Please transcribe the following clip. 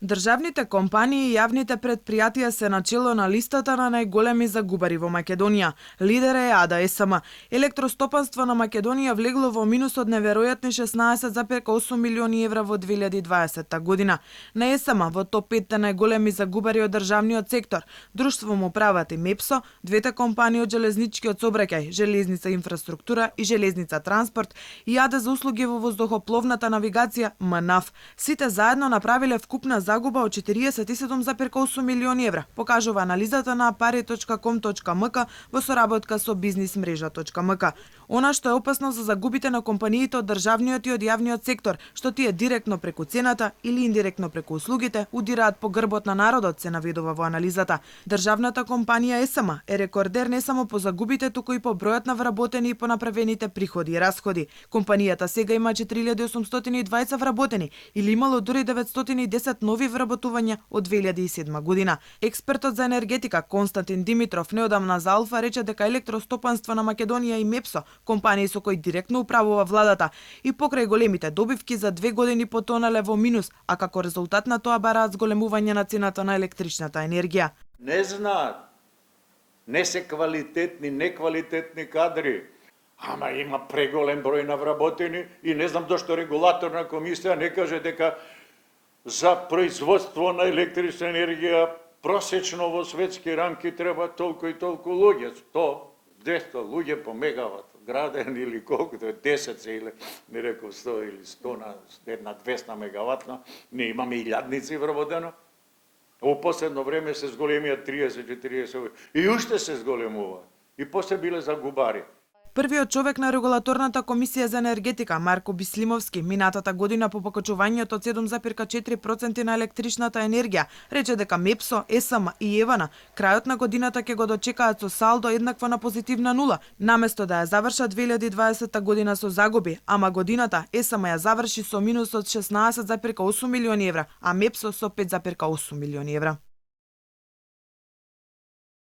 Државните компании и јавните предпријатија се начело на листата на најголеми загубари во Македонија. Лидер е АДА СМ. Електростопанство на Македонија влегло во минус од неверојатни 16,8 милиони евра во 2020 година. На СМ во топ 5 најголеми загубари од државниот сектор, Друштво му прават и МЕПСО, двете компании од железничкиот сообраќај, Железница инфраструктура и Железница транспорт и АД за услуги во воздухопловната навигација МНАВ. Сите заедно направиле вкупна загуба од 47,8 милиони евра, покажува анализата на apari.com.mk во соработка со бизнисмрежа.mk. Она што е опасно за загубите на компаниите од државниот и од јавниот сектор, што тие директно преку цената или индиректно преку услугите удираат по грбот на народот, се наведува во анализата. Државната компанија СМ е рекордер не само по загубите, туку и по бројот на вработени и по направените приходи и расходи. Компанијата сега има 4820 вработени или имало дури 910 нови вработувања од 2007 година. Експертот за енергетика Константин Димитров неодамна за Алфа рече дека електростопанство на Македонија и МЕПСО, компании со кои директно управува владата, и покрај големите добивки за 2 години потонале во минус, а како резултат на тоа бараат зголемување на цената на електричната енергија. Не знаат. Не се квалитетни, неквалитетни кадри. Ама има преголем број на вработени и не знам дошто регулаторна комисија не каже дека за производство на електрична енергија просечно во светски рамки треба толку и толку луѓе, 100-200 луѓе по мегават граден или колкото е 10 или не реков 100 или 100 на една 200 мегаватна, ние имаме илјадници вработено. Во последно време се зголемија 30-40 и уште се зголемува. И после биле загубари. Првиот човек на регулаторната комисија за енергетика, Марко Бислимовски, минатата година по покачувањето од 7,4% на електричната енергија, рече дека МЕПСО, СМ и ЕВН крајот на годината ќе го дочекаат со салдо еднаква на позитивна нула, наместо да ја завршат 2020 година со загуби, ама годината СМ ја заврши со минус од 16,8 милиони евра, а МЕПСО со 5,8 милиони евра.